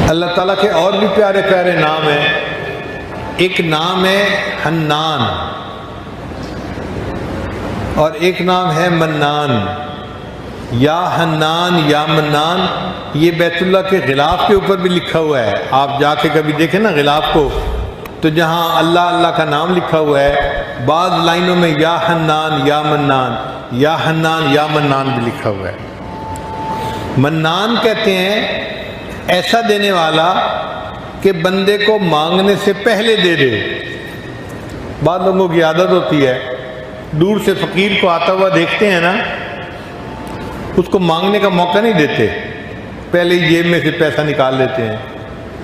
اللہ تعالیٰ کے اور بھی پیارے پیارے نام ہیں. ایک نام ہے حنان اور ایک نام ہے منان. یا حنان یا منان یہ بیت اللہ کے غلاف کے اوپر بھی لکھا ہوا ہے. آپ جا کے کبھی دیکھیں نا غلاف کو، تو جہاں اللہ اللہ کا نام لکھا ہوا ہے بعض لائنوں میں یا حنان یا منان، یا حنان یا منان بھی لکھا ہوا ہے. منان کہتے ہیں ایسا دینے والا کہ بندے کو مانگنے سے پہلے دے دے. بعض لوگوں کی عادت ہوتی ہے دور سے فقیر کو آتا ہوا دیکھتے ہیں نا، اس کو مانگنے کا موقع نہیں دیتے، پہلے ہی جیب میں سے پیسہ نکال لیتے ہیں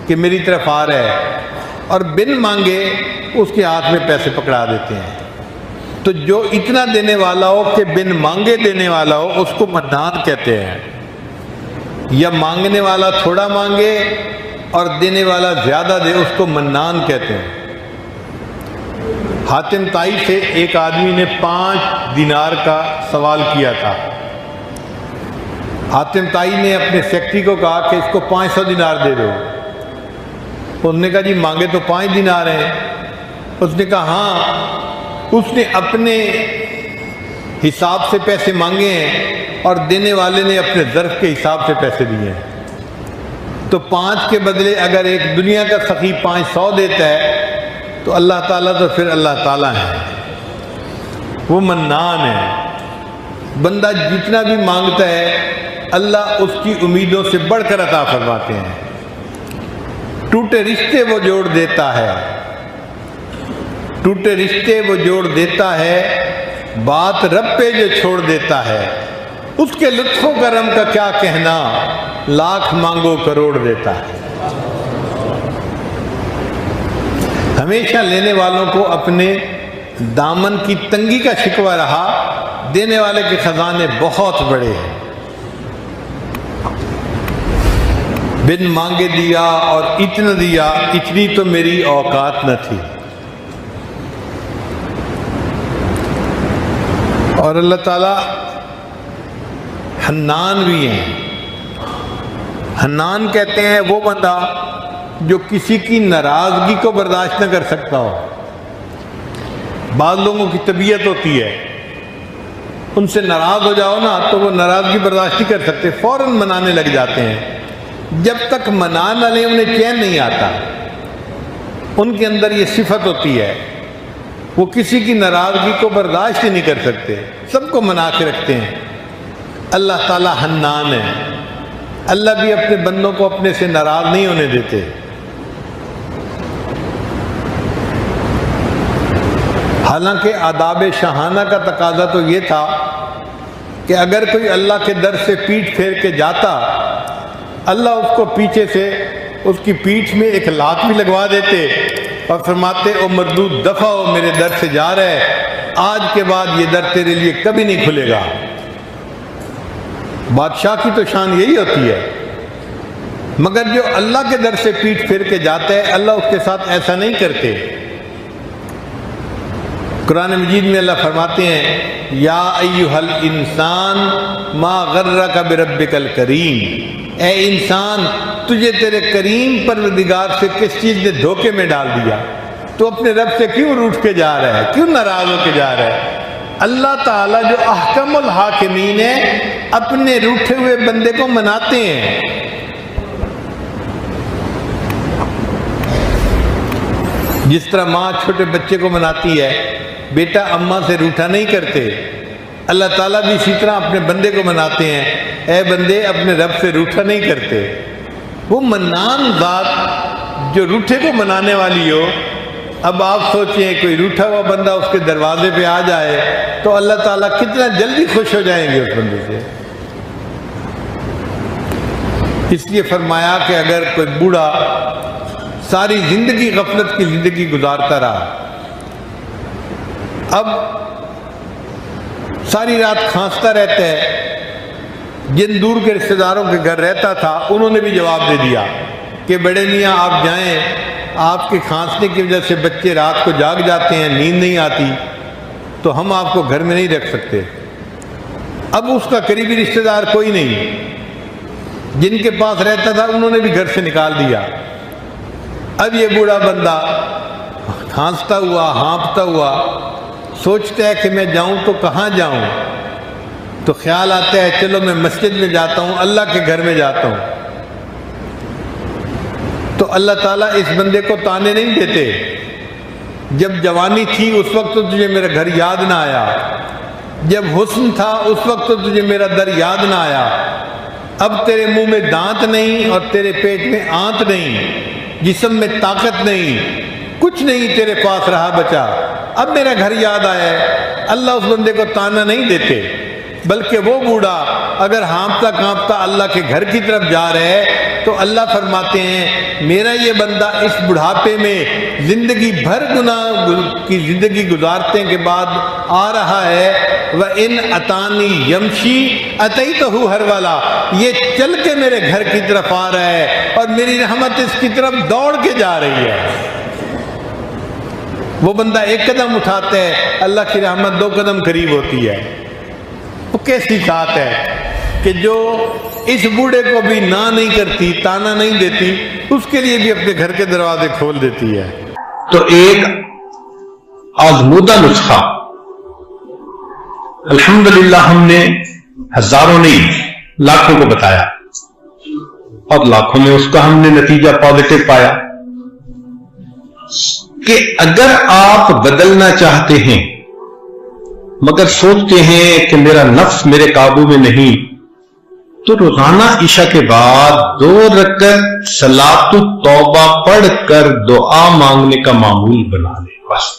کہ میری طرف آ رہا ہے، اور بن مانگے اس کے ہاتھ میں پیسے پکڑا دیتے ہیں. تو جو اتنا دینے والا ہو کہ بن مانگے دینے والا ہو اس کو منان کہتے ہیں. یا مانگنے والا تھوڑا مانگے اور دینے والا زیادہ دے اس کو منان کہتے ہیں. حاتم طائی سے ایک آدمی نے 5 دینار کا سوال کیا تھا. حاتم طائی نے اپنے سیکرٹری کو کہا کہ اس کو 500 دینار دے دو. اس نے کہا جی مانگے تو 5 دینار ہیں. اس نے کہا ہاں. اس نے اپنے حساب سے پیسے مانگے ہیں اور دینے والے نے اپنے ظرف کے حساب سے پیسے دیے ہیں. تو 5 کے بدلے اگر ایک دنیا کا سخی 500 دیتا ہے تو اللہ تعالیٰ تو پھر اللہ تعالیٰ ہے، وہ منان ہے. بندہ جتنا بھی مانگتا ہے اللہ اس کی امیدوں سے بڑھ کر عطا فرماتے ہیں. ٹوٹے رشتے وہ جوڑ دیتا ہے، ٹوٹے رشتے وہ جوڑ دیتا ہے، بات رب پہ جو چھوڑ دیتا ہے، اس کے لطف و کرم کا کیا کہنا، لاکھ مانگو کروڑ دیتا ہے. ہمیشہ لینے والوں کو اپنے دامن کی تنگی کا شکوہ رہا، دینے والے کے خزانے بہت بڑے ہیں. بن مانگے دیا اور اتنا دیا، اتنی تو میری اوقات نہ تھی. اور اللہ تعالیٰ حنان بھی ہیں. حنان کہتے ہیں وہ بندہ جو کسی کی ناراضگی کو برداشت نہ کر سکتا ہو. بعض لوگوں کی طبیعت ہوتی ہے ان سے ناراض ہو جاؤ نا تو وہ ناراضگی برداشت نہیں کر سکتے، فوراً منانے لگ جاتے ہیں. جب تک منا نہ لیں انہیں چین نہیں آتا. ان کے اندر یہ صفت ہوتی ہے، وہ کسی کی ناراضگی کو برداشت ہی نہیں کر سکتے، سب کو منا کے رکھتے ہیں. اللہ تعالیٰ حنان ہے. اللہ بھی اپنے بندوں کو اپنے سے ناراض نہیں ہونے دیتے. حالانکہ آداب شاہانہ کا تقاضا تو یہ تھا کہ اگر کوئی اللہ کے در سے پیٹھ پھیر کے جاتا، اللہ اس کو پیچھے سے اس کی پیٹھ میں ایک لات بھی لگوا دیتے اور فرماتے او مردود دفع ہو، میرے در سے جا رہے، آج کے بعد یہ در تیرے لیے کبھی نہیں کھلے گا. بادشاہ کی تو شان یہی ہوتی ہے. مگر جو اللہ کے در سے پیٹھ پھیر کے جاتا ہے اللہ اس کے ساتھ ایسا نہیں کرتے. قرآن مجید میں اللہ فرماتے ہیں یا ایھا الانسان ما غرک بربک الکریم، اے انسان تجھے تیرے کریم پروردگار سے کس چیز نے دھوکے میں ڈال دیا؟ تو اپنے رب سے کیوں روٹھ کے جا رہا ہے، کیوں ناراض ہو کے جا رہا ہے؟ اللہ تعالیٰ جو احکم الحاکمین ہے اپنے روٹھے ہوئے بندے کو مناتے ہیں. جس طرح ماں چھوٹے بچے کو مناتی ہے، بیٹا اماں سے روٹھا نہیں کرتے، اللہ تعالیٰ بھی اسی طرح اپنے بندے کو مناتے ہیں، اے بندے اپنے رب سے روٹھا نہیں کرتے. وہ منان ذات جو روٹھے کو منانے والی ہو. اب آپ سوچیں کوئی روٹھا ہوا بندہ اس کے دروازے پہ آ جائے تو اللہ تعالیٰ کتنا جلدی خوش ہو جائیں گے اس بندے سے. اس لیے فرمایا کہ اگر کوئی بوڑھا ساری زندگی غفلت کی زندگی گزارتا رہا، اب ساری رات کھانستا رہتا ہے، جن دور کے رشتہ داروں کے گھر رہتا تھا انہوں نے بھی جواب دے دیا کہ بڑے میاں آپ جائیں، آپ کے کھانسنے کی وجہ سے بچے رات کو جاگ جاتے ہیں، نیند نہیں آتی، تو ہم آپ کو گھر میں نہیں رکھ سکتے. اب اس کا قریبی رشتہ دار کوئی نہیں. جن کے پاس رہتا تھا انہوں نے بھی گھر سے نکال دیا۔ اب یہ بوڑھا بندہ کھانستا ہوا ہانپتا ہوا سوچتا ہے کہ میں جاؤں تو کہاں جاؤں، تو خیال آتا ہے چلو میں مسجد میں جاتا ہوں، اللہ کے گھر میں جاتا ہوں۔ تو اللہ تعالیٰ اس بندے کو تانے نہیں دیتے، جب جوانی تھی اس وقت تو تجھے میرا گھر یاد نہ آیا، جب حسن تھا اس وقت تو تجھے میرا در یاد نہ آیا، اب تیرے منہ میں دانت نہیں اور تیرے پیٹ میں آنت نہیں، جسم میں طاقت نہیں، کچھ نہیں تیرے پاس رہا بچا، اب میرا گھر یاد آیا ہے۔ اللہ اس بندے کو تانا نہیں دیتے، بلکہ وہ بوڑھا اگر ہانپتا کانپتا اللہ کے گھر کی طرف جا رہا ہے تو اللہ فرماتے ہیں میرا یہ بندہ اس بڑھاپے میں زندگی بھر گناہ کی زندگی گزارتے کے بعد آ رہا ہے، وَإِنْ أَتَانِي يَمْشِي أَتَيْتُهُ هَرْوَلًا، یہ چل کے میرے گھر کی طرف آ رہا ہے اور میری رحمت اس کی طرف دوڑ کے جا رہی ہے۔ وہ بندہ ایک قدم اٹھاتا ہے، اللہ کی رحمت 2 قدم قریب ہوتی ہے۔ وہ کیسی ذات ہے کہ جو اس بوڑھے کو بھی نہ نہیں کرتی، تانا نہیں دیتی، اس کے لیے بھی اپنے گھر کے دروازے کھول دیتی ہے۔ تو ایک آزمودہ نسخہ الحمدللہ ہم نے ہزاروں نہیں لاکھوں کو بتایا اور لاکھوں میں اس کا ہم نے نتیجہ پازیٹو پایا کہ اگر آپ بدلنا چاہتے ہیں مگر سوچتے ہیں کہ میرا نفس میرے قابو میں نہیں، تو روزانہ عشاء کے بعد 2 رکعت صلاۃ التوبہ پڑھ کر دعا مانگنے کا معمول بنا لیں، بس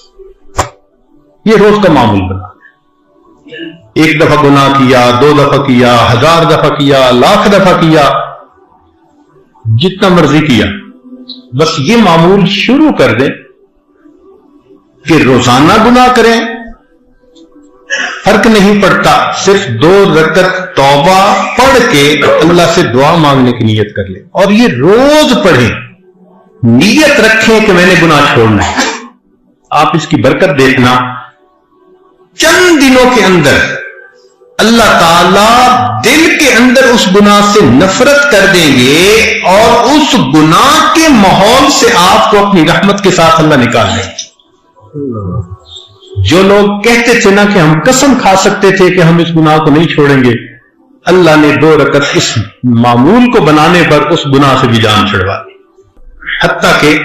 یہ روز کا معمول بنا لیں۔ 1 دفعہ گناہ کیا، 2 دفعہ کیا، 1000 دفعہ کیا، لاکھ دفعہ کیا، جتنا مرضی کیا، بس یہ معمول شروع کر دیں کہ روزانہ گناہ کریں، فرق نہیں پڑتا، صرف 2 رکعت توبہ پڑھ کے اللہ سے دعا مانگنے کی نیت کر لیں، اور یہ روز پڑھیں، نیت رکھیں کہ میں نے گناہ چھوڑنا ہے۔ آپ اس کی برکت دیکھنا، چند دنوں کے اندر اللہ تعالیٰ دل کے اندر اس گناہ سے نفرت کر دیں گے اور اس گناہ کے ماحول سے آپ کو اپنی رحمت کے ساتھ اللہ نکال لیں گے۔ جو لوگ کہتے تھے نا کہ ہم قسم کھا سکتے تھے کہ ہم اس گناہ کو نہیں چھوڑیں گے، اللہ نے 2 رکعت اس معمول کو بنانے پر اس گناہ سے بھی جان چھڑوا دی۔ حتیٰ کہ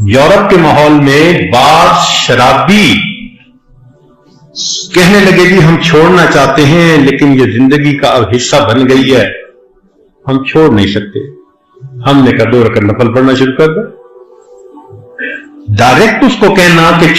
یورپ کے ماحول میں بعض شرابی کہنے لگے جی ہم چھوڑنا چاہتے ہیں لیکن یہ زندگی کا اب حصہ بن گئی ہے، ہم چھوڑ نہیں سکتے۔ ہم نے کہا 2 رکعت نفل پڑھنا شروع کر دیں، ڈائریکٹ اس کو کہنا کہ